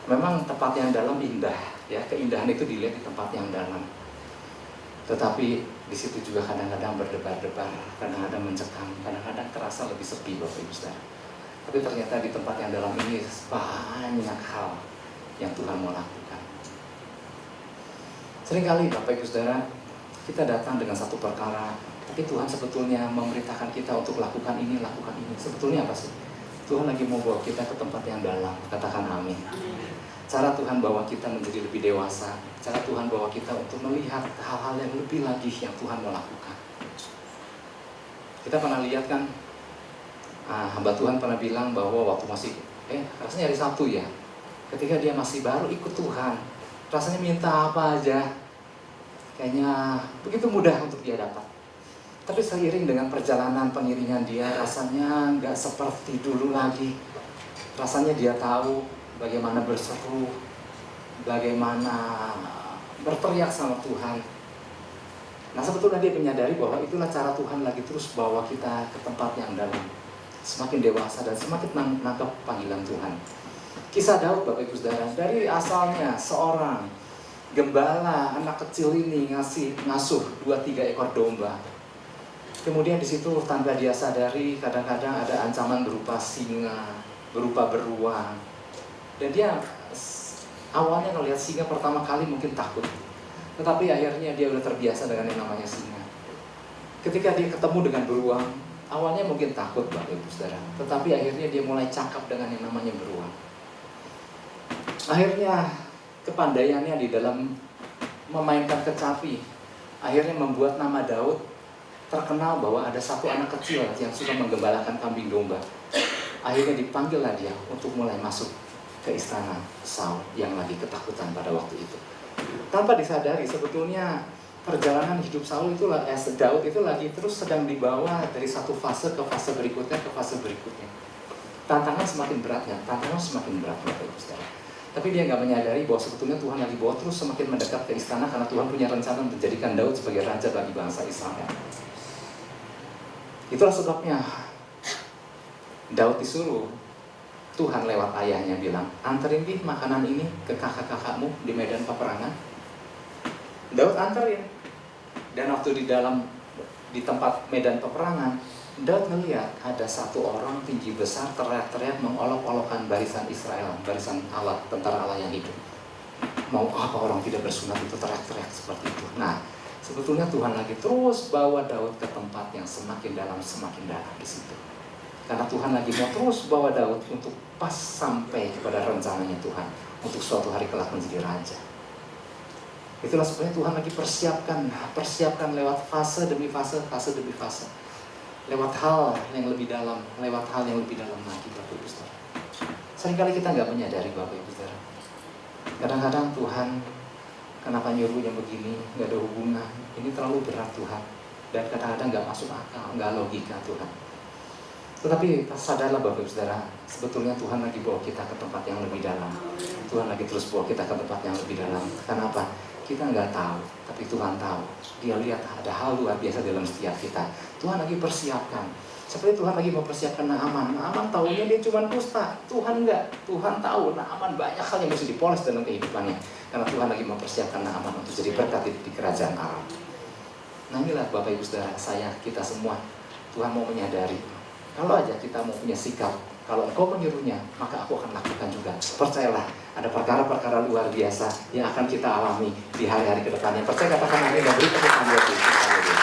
memang tempat yang dalam indah. Ya, keindahan itu dilihat di tempat yang dalam. Tetapi di situ juga kadang-kadang berdebar-debar, kadang-kadang mencekam, kadang-kadang terasa lebih sepi Bapak Ibu Saudara. Tapi ternyata di tempat yang dalam ini banyak hal yang Tuhan mau lakukan. Seringkali Bapak Ibu Saudara, kita datang dengan satu perkara, tapi Tuhan sebetulnya memerintahkan kita untuk lakukan ini. Sebetulnya apa sih? Tuhan lagi mau bawa kita ke tempat yang dalam. Katakan amin. Cara Tuhan bawa kita menjadi lebih dewasa, cara Tuhan bawa kita untuk melihat hal-hal yang lebih lagi yang Tuhan mau lakukan. Kita pernah lihat kan, hamba Tuhan pernah bilang bahwa waktu masih, rasanya hari Sabtu ya, ketika dia masih baru ikut Tuhan, rasanya minta apa aja, kayaknya begitu mudah untuk dia dapat. Tapi seiring dengan perjalanan pengiringan dia, rasanya nggak seperti dulu lagi. Rasanya dia tahu bagaimana berseru, bagaimana berteriak sama Tuhan. Nah, sebetulnya dia menyadari bahwa itulah cara Tuhan lagi terus bawa kita ke tempat yang dalam, semakin dewasa dan semakin menangkap panggilan Tuhan. Kisah Daud Bapak Ibu Saudara, dari asalnya seorang gembala anak kecil ini ngasuh 2-3 ekor domba. Kemudian di situ tanpa dia sadari kadang-kadang ada ancaman berupa singa, berupa beruang. Dan dia awalnya ngelihat singa pertama kali mungkin takut, tetapi akhirnya dia udah terbiasa dengan yang namanya singa. Ketika dia ketemu dengan beruang, awalnya mungkin takut Bapak Ibu Saudara, tetapi akhirnya dia mulai cakap dengan yang namanya beruang. Akhirnya kepandaiannya di dalam memainkan kecapi akhirnya membuat nama Daud terkenal bahwa ada satu anak kecil yang suka menggembalakan kambing domba. Akhirnya dipanggillah dia untuk mulai masuk ke istana Saul yang lagi ketakutan pada waktu itu. Tanpa disadari sebetulnya perjalanan hidup Daud itu lagi terus sedang dibawa dari satu fase ke fase berikutnya Tantangan semakin berat Bapak Ibu Saudara. Tapi dia nggak menyadari bahwa sebetulnya Tuhan lagi bawa terus semakin mendekat ke istana karena Tuhan punya rencana menjadikan Daud sebagai raja bagi bangsa Israel. Itulah sebabnya Daud disuruh Tuhan lewat ayahnya bilang, anterin makanan ini ke kakak-kakakmu di medan peperangan. Daud anterin. Dan waktu di tempat medan peperangan, Daud melihat ada satu orang tinggi besar teriak-teriak mengolok-olokkan barisan Israel, barisan Allah, tentara Allah yang hidup. Mau apa orang tidak bersunat itu teriak-teriak seperti itu. Nah, sebetulnya Tuhan lagi terus bawa Daud ke tempat yang semakin dalam di situ. Karena Tuhan lagi mau terus bawa Daud untuk pas sampai kepada rencananya Tuhan untuk suatu hari kelak menjadi raja. Itulah sebenarnya Tuhan lagi persiapkan lewat fase demi fase demi fase. Lewat hal yang lebih dalam lagi Bapak Ibu Saudara. Seringkali kita nggak menyadari Bapak Ibu Saudara. Kadang-kadang Tuhan kenapa nyuruhnya begini, nggak ada hubungan. Ini terlalu berat Tuhan. Dan kadang-kadang nggak masuk akal, nggak logika Tuhan. Tetapi sadarlah Bapak Ibu Saudara, sebetulnya Tuhan lagi bawa kita ke tempat yang lebih dalam. Tuhan lagi terus bawa kita ke tempat yang lebih dalam. Kenapa? Kita nggak tahu, tapi Tuhan tahu. Dia lihat ada hal luar biasa dalam setiap kita. Tuhan lagi persiapkan. Seperti Tuhan lagi mempersiapkan Naaman. Naaman tahunya dia cuma kusta. Tuhan enggak. Tuhan tahu Naaman banyak hal yang mesti dipoles dalam kehidupannya. Karena Tuhan lagi mempersiapkan Naaman untuk jadi berkat di kerajaan Aram. Nah inilah Bapak Ibu Saudara, kita semua. Tuhan mau menyadari. Kalau aja kita mau punya sikap, kalau Engkau menyuruhnya, maka aku akan lakukan juga. Percayalah, ada perkara-perkara luar biasa yang akan kita alami di hari-hari ke depannya. Percaya, katakan amin dan beri tepuk tangan buat Yesus.